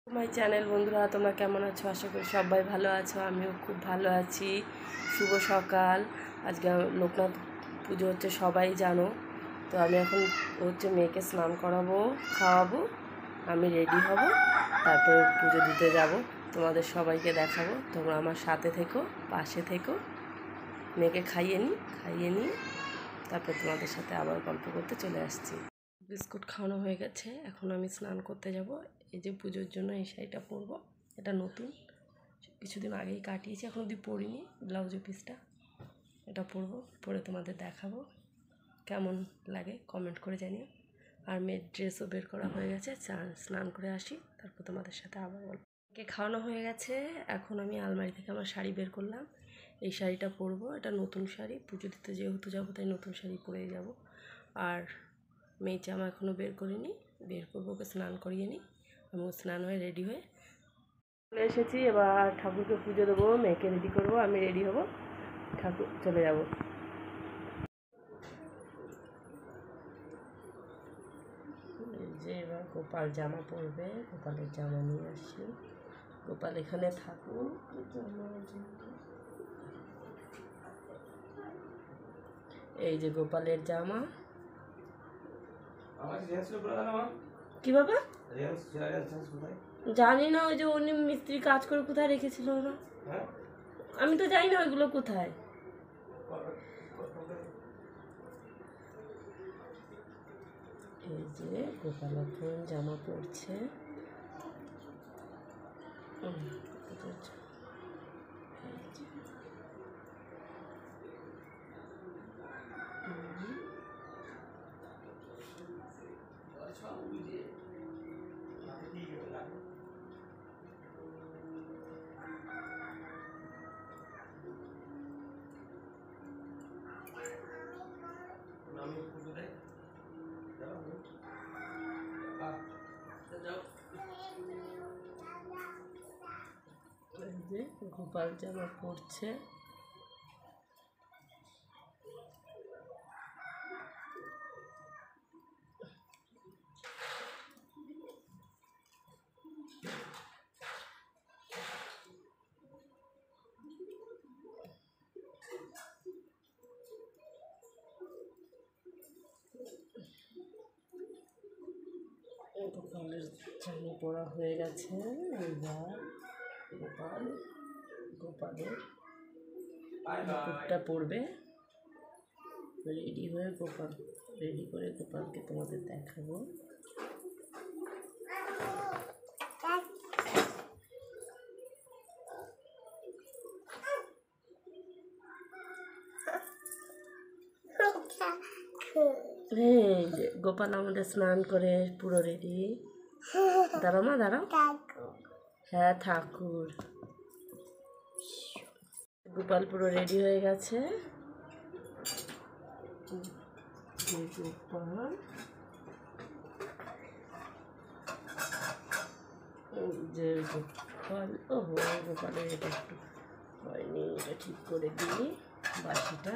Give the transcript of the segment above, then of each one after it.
My channel বন্ধুরা, তোমরা কেমন আছো? আশা করি সবাই ভালো আছো। আমিও খুব ভালো আছি। শুভ সকাল। আজকে লোকনাথ পুজো হচ্ছে, সবাই জানো। তো আমি এখন মেয়েকে স্নান করাবো, খাওয়াবো, আমি রেডি হব, তারপর পুজো দিতে যাব। তোমাদের সবাইকে দেখাবো। তোমরা আমার সাথে থেকো, পাশে থেকো। মেয়েকে খাইয়ে নিই, তারপর তোমাদের সাথে আবার গল্প করতে চলে আসছি। বিস্কুট খাওয়ানো হয়ে গেছে, এখন আমি স্নান করতে যাব। এই যে পুজোর জন্য এই শাড়িটা পরবো, এটা নতুন, কিছুদিন আগেই কাটিয়েছি, এখন অবধি পরিনি। ব্লাউজের পিসটা এটা পরবো, পরে তোমাদের দেখাবো কেমন লাগে, কমেন্ট করে জানিও। আর মেয়ের ড্রেসও বের করা হয়ে গেছে, স্নান করে আসি, তারপর তোমাদের সাথে আবার বলবো। খাওয়ানো হয়ে গেছে, এখন আমি আলমারি থেকে আমার শাড়ি বের করলাম। এই শাড়িটা পরবো, এটা নতুন শাড়ি, পুজো দিতে যেহেতু যাবো তাই নতুন শাড়ি পরেই যাব। আর মেয়ে জামা এখনও বের করিনি, বের করবো, ওকে স্নান করিয়ে নিই। আমি স্নান হয়ে রেডি হয়ে চলে এসেছি। এবার ঠাকুরকে পুজো দেবো, মেয়েকে রেডি করবো, আমি রেডি হব, ঠাকুর চলে যাব। যে এবার গোপাল জামা পরবে, গোপালের জামা নিয়ে আসি। গোপাল এখানে থাকুক। এই যে গোপালের জামা। কি বাবা? জানি না, ওই যে উনি মিস্ত্রি কাজ করে কোথায় রেখেছিল না, আমি তো জানি না ওইগুলো কোথায়। এই যে গোপাল এখন জামা পরছে। গোপাল জামা পরছে। গোপালের জামা পরা হয়ে গেছে। এবার গোপালের মুকুটটা পরবে। রেডি করে গোপালকে তোমাদের দেখাবো। এই যে গোপাল আমাদের স্নান করে পুরো রেডি। দাঁড়াও মা, দাঁড়াও। হ্যাঁ, ঠাকুর। গোপাল পুরো রেডি হয়ে গেছে। গোপাল যে গোপাল, ওহো গোপালের এটা একটু হয়নি, এটা ঠিক করে দিই বাসিটা।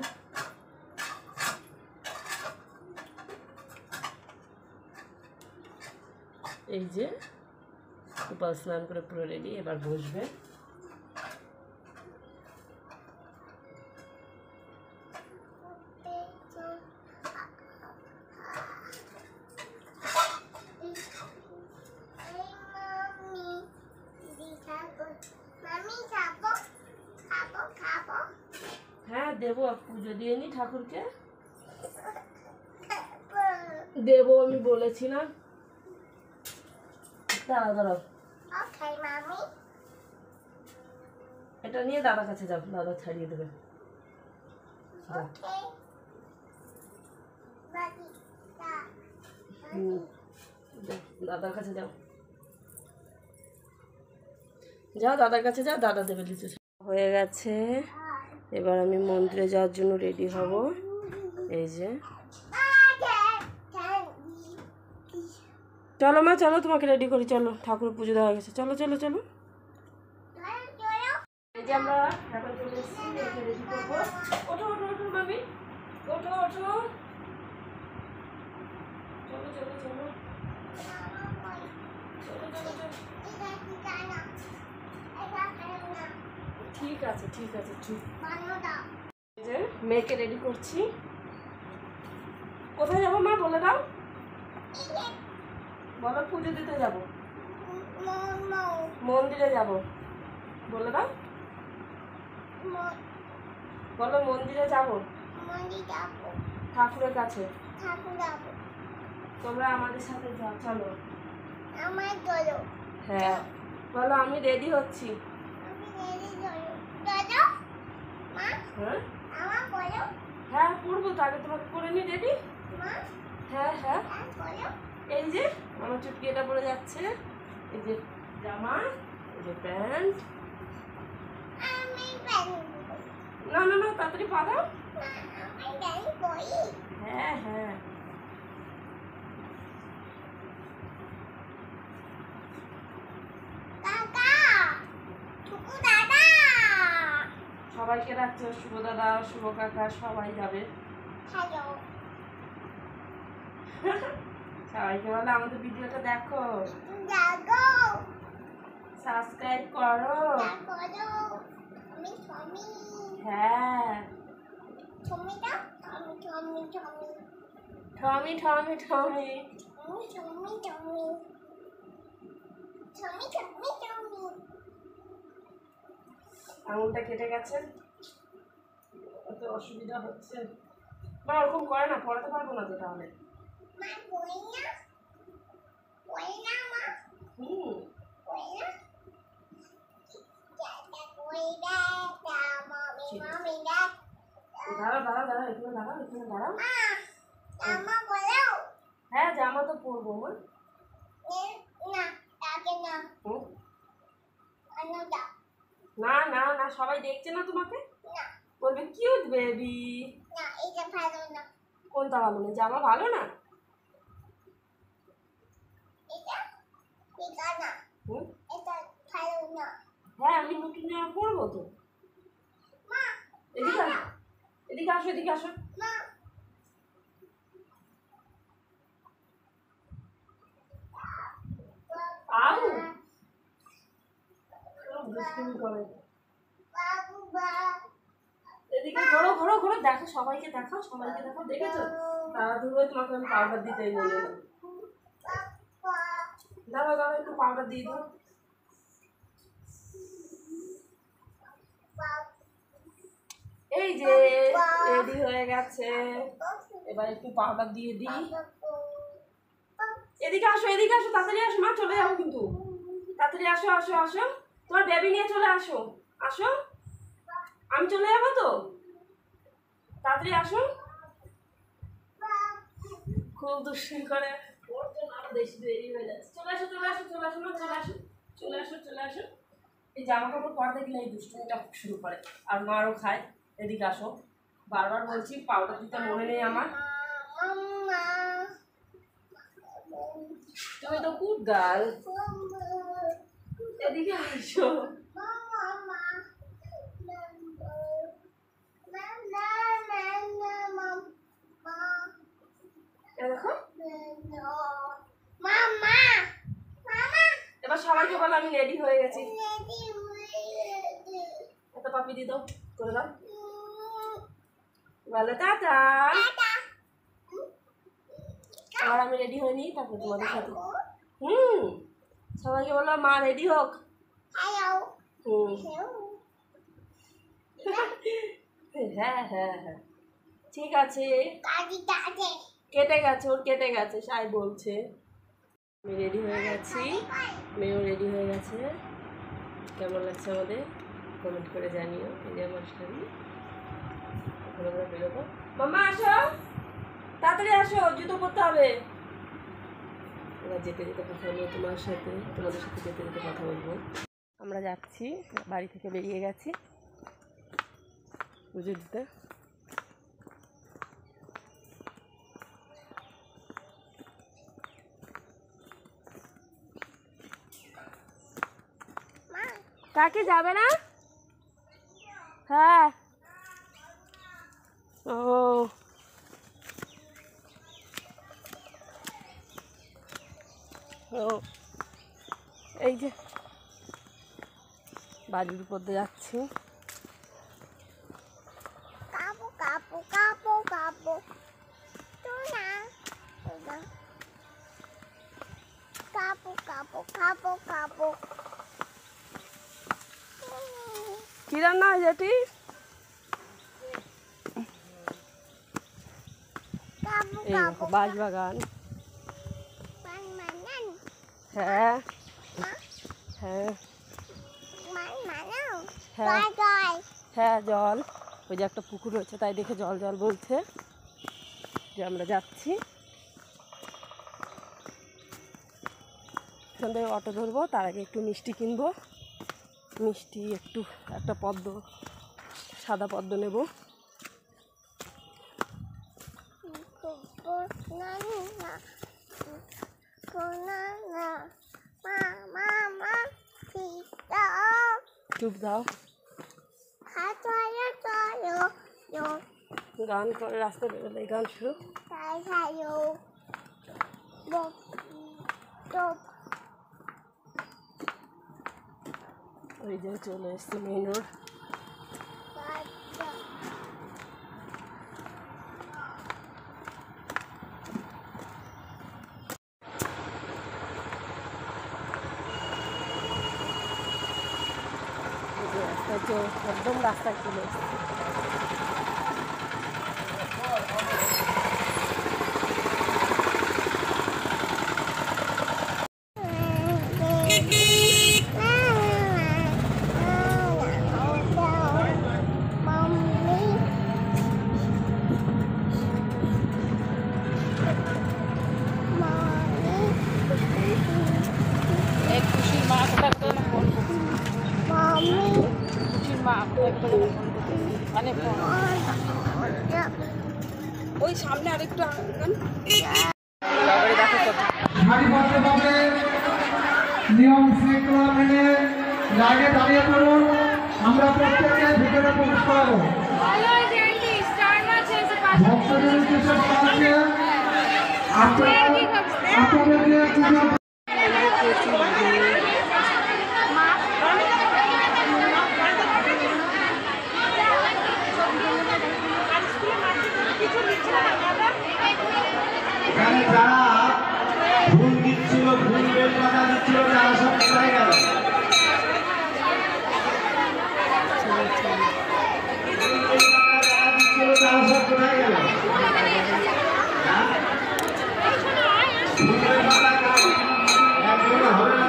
এই যে গোপাল স্নান করে পুরো রেডি, এবার বসবে। হ্যাঁ দেবো, পুজো দিয়ে নি ঠাকুরকে দেবো, আমি বলেছি না। দাঁড়াও, এটা নিয়ে দাদার কাছে যাও, দাদা ছাড়িয়ে দেবে। দাদার কাছে যাও, দাদার কাছে যাও, দাদা দেবে লিচু। হয়ে গেছে, এবার আমি মন্দিরে যাওয়ার জন্য রেডি হব। এই যে চলো মা, চলো তোমাকে রেডি করি, চলো, ঠাকুর পুজো দেওয়া গেছে, চলো চলো চলো। এই যে আমরা এখন চলে এসেছি, রেডি করবো। ওঠো ওঠো ওঠো মামি, ওঠো ওঠো, চলো চলো চলো চলো চলো চলো। ঠিক আছে ঠিক আছে চুপ। এই যে মেয়েকে রেডি করছি। কোথায় যাবো মা বলে দাও? বলো পুজো দিতে যাব, মন্দিরে যাব বলে দাও। বলো মন্দিরে যাব, ঠাকুরের কাছে। তোমরা আমাদের সাথে যাও, চলো। হ্যাঁ বলো আমি রেডি হচ্ছি। হ্যাঁ হ্যাঁ পড়বো তো, আগে তোমাকে করে নি রেডি। হ্যাঁ হ্যাঁ এই যে আমার চুটকি এটা পরে যাচ্ছে, এই যে জামা, এই যে প্যান্ট। না না না তাড়াতাড়ি পা দাও। হ্যাঁ হ্যাঁ সবাইকে রাখছো, শুভ দাদা শুভ কাকা সবাই যাবে। সবাইকে বলো আমাদের ভিডিওটা দেখো, সাবস্ক্রাইব করো। হ্যাঁ ঠমি ঠমি ঠমি। আঙুলটা কেটে গেছে, এত অসুবিধা হচ্ছে। মা ওরকম করে না, পড়াতে পারবো না তো তাহলে। দাঁড়াও দাঁড়াও দাঁড়াও, এখানে দাঁড়াও, এখানে দাঁড়াও। হ্যাঁ জামা তো পরবো মা। না না না সবাই দেখছে না তোমাকে, বলবে কিউট বেবি। কোনটা ভালো না? জামা ভালো না? হ্যাঁ আমি নতুন জামা পরবো তো। এদিকে এদিকে আসো, এদিকে আসো। আউ দুষ্টুমি করে। এদিকে ঘোরো ঘোরো ঘোরো, দেখো সবাইকে দেখাও, সবাইকে দেখাও। দেখেছো তাড়াতাড়ি তোমাকে আমি পাউডার দিতেই বলে এলাম। দাঁড়াও দাঁড়াও একটু পাউডার দিয়ে দাও। এই যে রেডি হয়ে গেছে, এবার একটু পাউডার দিয়ে দিই। এদিকে আসো, এদিকে আসো, তাড়াতাড়ি আসো মা, চলে যাবো কিন্তু। তাড়াতাড়ি আসো আসো আসো, তোমার বেবি নিয়ে চলে আসো। আসো আমি চলে যাবো তো, তাড়াতাড়ি আসো। খুব দুষ্টুমি করে, ওর জন্য আরো বেশি দেরি হয়ে যাচ্ছে। চলে আসো চলে আসো চলে আসো মা, চলে আসো চলে আসো চলে আসো। এই জামা কাপড় পরতে গেলে এই দুষ্টুমিটা শুরু করে, আর মারও খায়। এদিকে আসো, বারবার বলছি পাউডার দিতে মনে নেই আমার। তুমি তো গুড গার্ল, এদিকে আসো। দেখো এবার সবাইকে বলো আমি রেডি হয়ে গেছি। এত পাপি দি দাও, করে দাও, বলো টাটা। আবার আমি রেডি হয়ে নিই, তারপর তোমাদের সাথে। সবাইকে বলো মা রেডি হোক। হ্যাঁ হ্যাঁ হ্যাঁ ঠিক আছে। কেটে গেছে, ওর কেটে গেছে, সাই বলছে। আমি রেডি হয়ে গেছি, মেয়েও রেডি হয়ে গেছে। কেমন লাগছে আমাদের কমেন্ট করে জানিও। এই যে আমার শাড়ি, এখন আমরা বেরোবো। মাম্মা আসো, তাড়াতাড়ি আসো, জুতো পরতে হবে। এবার যেতে যেতে কথা বলবো তোমাদের সাথে যেতে যেতে কথা বলবো। আমরা যাচ্ছি, বাড়ি থেকে বেরিয়ে গেছি পুজো দিতে। কাকে যাবে না? হ্যাঁ ও ও এই যে বাড়ির উপর দিয়ে যাচ্ছি। কি রান্না হয় যেটি? এই দেখো বাঁশবাগান। হ্যাঁ হ্যাঁ হ্যাঁ জল, ওই যে একটা পুকুর হচ্ছে তাই দেখে জল জল বলছে, যে আমরা যাচ্ছি। এখান থেকে অটো ধরবো, তার আগে একটু মিষ্টি কিনবো। মিষ্টি একটু একটা পদ্ম, সাদা পদ্ম নেব। চুপ দাও, গান করে রাস্তা বেরোলে গান শুরু। ওই যে চলে এসছে মেইন রোড। একদম রাস্তায় চলে এসছে। ওই সামনে আরেকটু নিয়ম শৃঙ্খলা মেনে লাইনে দাঁড়িয়ে পড়ুন। আমরা প্রত্যেকে ভিতরে প্রবেশ করাবো। ভক্তদের উদ্দেশ্যে আপনাদেরকে যারা ভুল দিচ্ছিল, ভুল বেল পাতা দিচ্ছিল, তারা সব কোথায় গেল? তারা সব কোথায় গেল? ভুল বেল পাতা একজনে হবে না।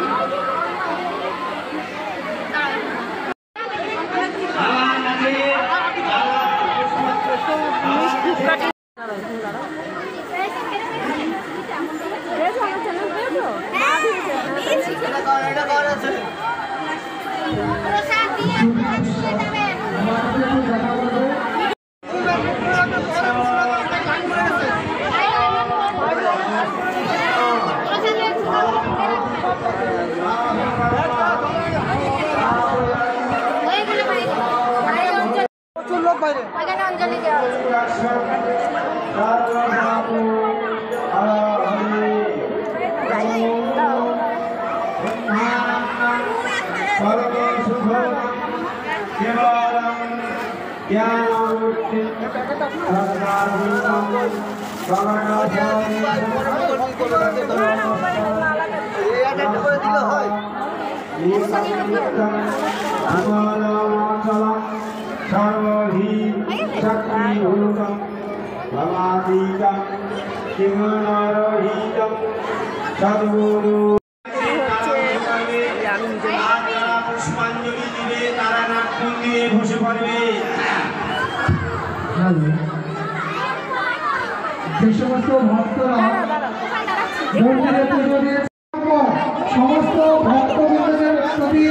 অঞ্জলি দেওয়া सर्वहि शक्तिभूतं भवातीतं किमनरहितं सद्गुरु पुष्पाञ्जलि दिवे तारा नाट्य दिवे বসে পড়বে। যে সমস্ত ভক্তরা মন্দিরে পুজো দিয়ে সমস্ত ভক্তবৃন্দের প্রতি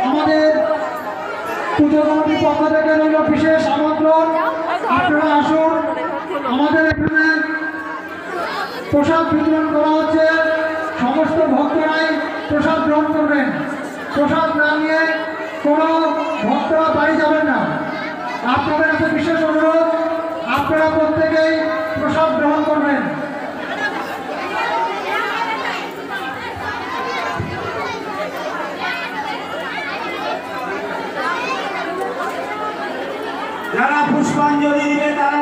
আমাদের পুজো কমিটির পক্ষ থেকে রইল বিশেষ আমন্ত্রণ। আপনারা আসুন, আমাদের এখানে প্রসাদ বিতরণ করা হচ্ছে। সমস্ত ভক্তরাই প্রসাদ গ্রহণ করবেন। প্রসাদ না নিয়ে কোনো ভক্তরা বাড়ি যাবেন না। আপনাদের কাছে বিশেষ অনুরোধ, আপনারা প্রত্যেকেই প্রসাদ গ্রহণ করবেন। যারা পুষ্পাঞ্জলি দিবে তারা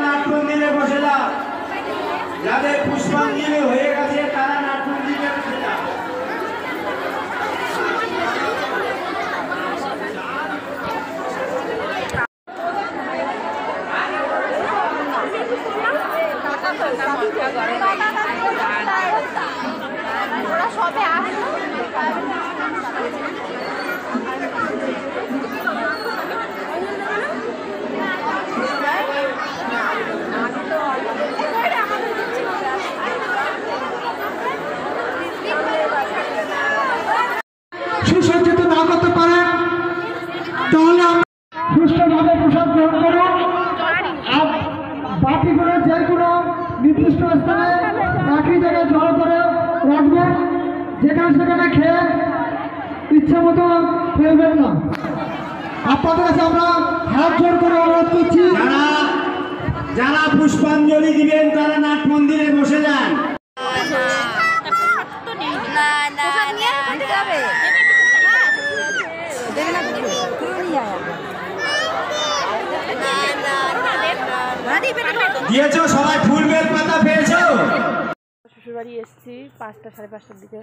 স্থানে একই জায়গায় জড়ো করে রাখবেন, যেখানে সেখানে খেয়ে ইচ্ছা মতো ফেলবেন না। আপনাদের কাছে আমরা হাত জোর করে অনুরোধ করছি, যারা পুষ্পাঞ্জলি দিবেন তারা নাট মন্দিরে বসে যান। দিয়েছো সবাই ফুল বেল পাতা পেয়েছো? শ্বশুরবাড়ি এসেছি 5টা 5:30টার দিকে।